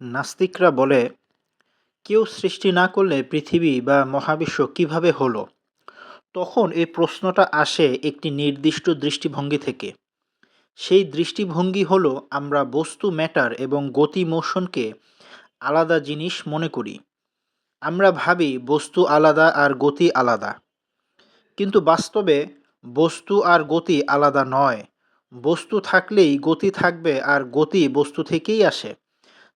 নাস্তিকরা বলে, কেউ সৃষ্টি না করলে পৃথিবী বা মহাবিশ্ব কিভাবে হলো? তখন এই প্রশ্নটা আসে একটি নির্দিষ্ট দৃষ্টিভঙ্গি থেকে। সেই দৃষ্টিভঙ্গি হলো আমরা বস্তু ম্যাটার এবং গতি মোশনকে আলাদা জিনিস মনে করি। আমরা ভাবি বস্তু আলাদা আর গতি আলাদা, কিন্তু বাস্তবে বস্তু আর গতি আলাদা নয়। বস্তু থাকলেই গতি থাকবে আর গতি বস্তু থেকেই আসে।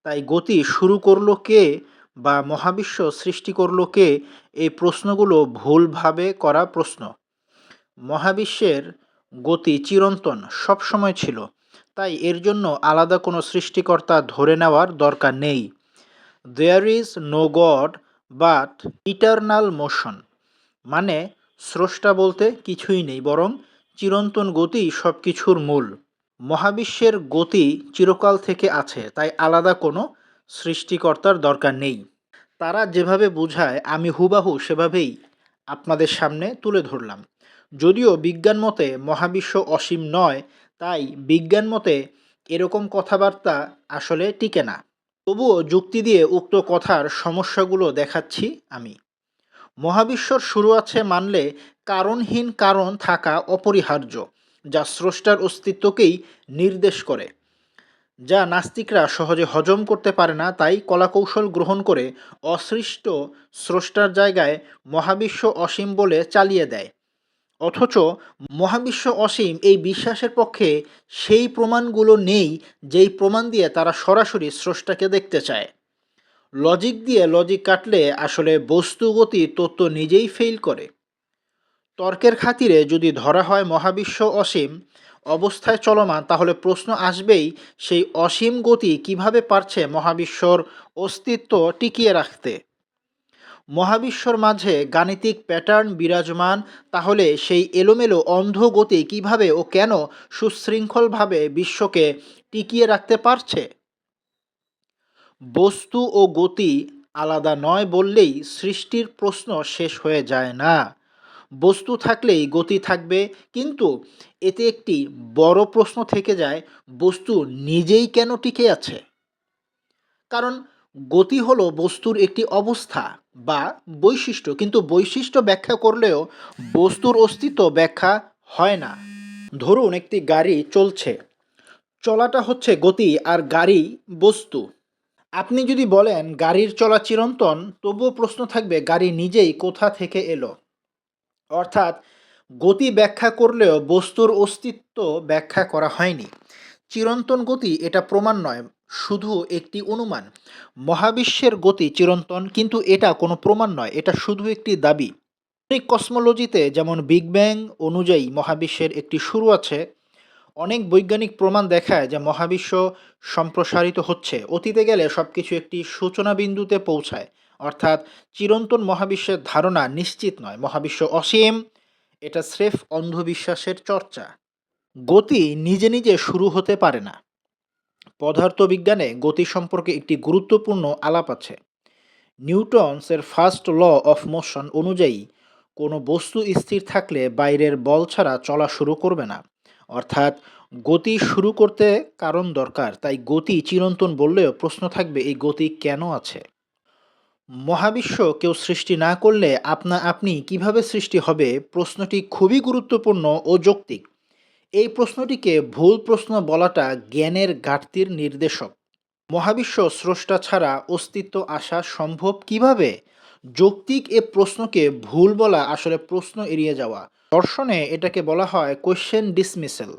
তাই গতি শুরু করলো কে বা মহাবিশ্ব সৃষ্টি করলো কে, এই প্রশ্নগুলো ভুলভাবে করা প্রশ্ন। মহাবিশ্বের গতি চিরন্তন সবসময় ছিল, তাই এর জন্য আলাদা কোনো সৃষ্টিকর্তা ধরে নেওয়ার দরকার নেই। There is no god but eternal motion, মানে স্রষ্টা বলতে কিছুই নেই, বরং চিরন্তন গতিই সব কিছুর মূল। মহাবিশ্বের গতি চিরকাল থেকে আছে, তাই আলাদা কোনো সৃষ্টিকর্তার দরকার নেই। তারা যেভাবে বোঝায় আমি হুবাহু সেভাবেই আপনাদের সামনে তুলে ধরলাম। যদিও বিজ্ঞান মতে মহাবিশ্ব অসীম নয়, তাই বিজ্ঞান মতে এরকম কথাবার্তা আসলে টিকে না। তবুও যুক্তি দিয়ে উক্ত কথার সমস্যাগুলো দেখাচ্ছি আমি। মহাবিশ্বর শুরু আছে মানলে কারণহীন কারণ থাকা অপরিহার্য, যা স্রষ্টার অস্তিত্বকেই নির্দেশ করে, যা নাস্তিকরা সহজে হজম করতে পারে না। তাই কলাকৌশল গ্রহণ করে অসৃষ্ট স্রষ্টার জায়গায় মহাবিশ্ব অসীম বলে চালিয়ে দেয়। অথচ মহাবিশ্ব অসীম এই বিশ্বাসের পক্ষে সেই প্রমাণগুলো নেই, যেই প্রমাণ দিয়ে তারা সরাসরি স্রষ্টাকে দেখতে চায়। লজিক কাটলে আসলে বস্তুগতি তত্ত্ব নিজেই ফেল করে। তর্কের খাতিরে যদি ধরা হয় মহাবিশ্ব অসীম অবস্থায় চলমান, তাহলে প্রশ্ন আসবেই সেই অসীম গতি কিভাবে পারছে মহাবিশ্বর অস্তিত্ব টিকিয়ে রাখতে। মহাবিশ্বর মাঝে গাণিতিক প্যাটার্ন বিরাজমান, তাহলে সেই এলোমেলো অন্ধ গতি কিভাবে ও কেন সুশৃঙ্খলভাবে বিশ্বকে টিকিয়ে রাখতে পারছে? বস্তু ও গতি আলাদা নয় বললেই সৃষ্টির প্রশ্ন শেষ হয়ে যায় না। বস্তু থাকলেই গতি থাকবে, কিন্তু এতে একটি বড় প্রশ্ন থেকে যায়, বস্তু নিজেই কেন টিকে আছে? কারণ গতি হলো বস্তুর একটি অবস্থা বা বৈশিষ্ট্য, কিন্তু বৈশিষ্ট্য ব্যাখ্যা করলেও বস্তুর অস্তিত্ব ব্যাখ্যা হয় না। ধরুন একটি গাড়ি চলছে, চলাটা হচ্ছে গতি আর গাড়ি বস্তু। আপনি যদি বলেন গাড়ির চলা চিরন্তন, তবুও প্রশ্ন থাকবে গাড়ি নিজেই কোথা থেকে এলো। অর্থাৎ গতি ব্যাখ্যা করলেও বস্তুর অস্তিত্ব ব্যাখ্যা করা হয়নি। চিরন্তন গতি এটা প্রমাণ নয়, শুধু একটি অনুমান। মহাবিশ্বের গতি চিরন্তন, কিন্তু এটা কোনো প্রমাণ নয়, এটা শুধু একটি দাবি। অনেক কসমোলজিতে যেমন বিগ ব্যাং অনুযায়ী মহাবিশ্বের একটি শুরু আছে, অনেক বৈজ্ঞানিক প্রমাণ দেখায় যে মহাবিশ্ব সম্প্রসারিত হচ্ছে, অতীতে গেলে সব কিছু একটি সূচনা বিন্দুতে পৌঁছায়। অর্থাৎ চিরন্তন মহাবিশ্বের ধারণা নিশ্চিত নয়, মহাবিশ্ব অসীম এটা স্রেফ অন্ধবিশ্বাসের চর্চা। গতি নিজে নিজে শুরু হতে পারে না। পদার্থবিজ্ঞানে গতি সম্পর্কে একটি গুরুত্বপূর্ণ আলাপ আছে। নিউটনস এর ফার্স্ট ল অফ মোশন অনুযায়ী কোনো বস্তু স্থির থাকলে বাইরের বল ছাড়া চলা শুরু করবে না। অর্থাৎ গতি শুরু করতে কারণ দরকার, তাই গতি চিরন্তন বললেও প্রশ্ন থাকবে এই গতি কেন আছে। মহাবিশ্ব কেউ সৃষ্টি না করলে আপনি কিভাবে সৃষ্টি হবে, প্রশ্নটি খুবই গুরুত্বপূর্ণ ও যৌক্তিক। এই প্রশ্নটিকে ভুল প্রশ্ন বলাটা জ্ঞানের ঘাটতির নির্দেশক। মহাবিশ্ব স্রষ্টা ছাড়া অস্তিত্ব আসা সম্ভব কিভাবে? যৌক্তিক এ প্রশ্নকে ভুল বলা আসলে প্রশ্ন এড়িয়ে যাওয়া। দর্শনে এটাকে বলা হয় কোয়েশ্চেন ডিসমিসেল।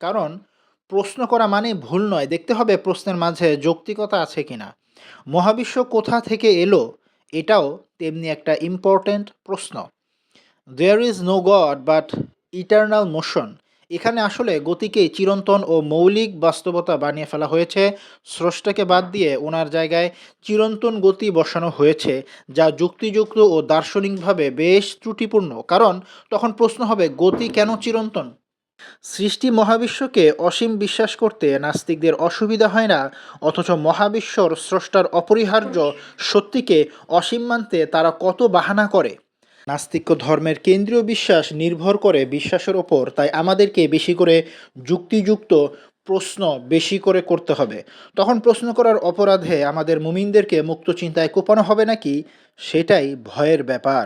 কারণ প্রশ্ন করা মানে ভুল নয়, দেখতে হবে প্রশ্নের মাঝে যৌক্তিকতা আছে কিনা। মহাবিশ্ব কোথা থেকে এলো, এটাও তেমনি একটা ইম্পর্ট্যান্ট প্রশ্ন। There is no god but eternal motion, এখানে আসলে গতিকে চিরন্তন ও মৌলিক বাস্তবতা বানিয়ে ফেলা হয়েছে। স্রষ্টাকে বাদ দিয়ে ওনার জায়গায় চিরন্তন গতি বসানো হয়েছে, যা যুক্তিযুক্ত ও দার্শনিকভাবে বেশ ত্রুটিপূর্ণ। কারণ তখন প্রশ্ন হবে গতি কেন চিরন্তন? সৃষ্টি মহাবিশ্বকে অসীম বিশ্বাস করতে নাস্তিকদের অসুবিধা হয় না, অথচ মহাবিশ্বর স্রষ্টার অপরিহার্য সত্যিকে অসীম মানতে তারা কত বাহানা করে। নাস্তিক্য ধর্মের কেন্দ্রীয় বিশ্বাস নির্ভর করে বিশ্বাসের ওপর, তাই আমাদেরকে বেশি করে যুক্তিযুক্ত প্রশ্ন বেশি করে করতে হবে। তখন প্রশ্ন করার অপরাধে আমাদের মুমিনদেরকে মুক্ত চিন্তায় কোপানো হবে নাকি, সেটাই ভয়ের ব্যাপার।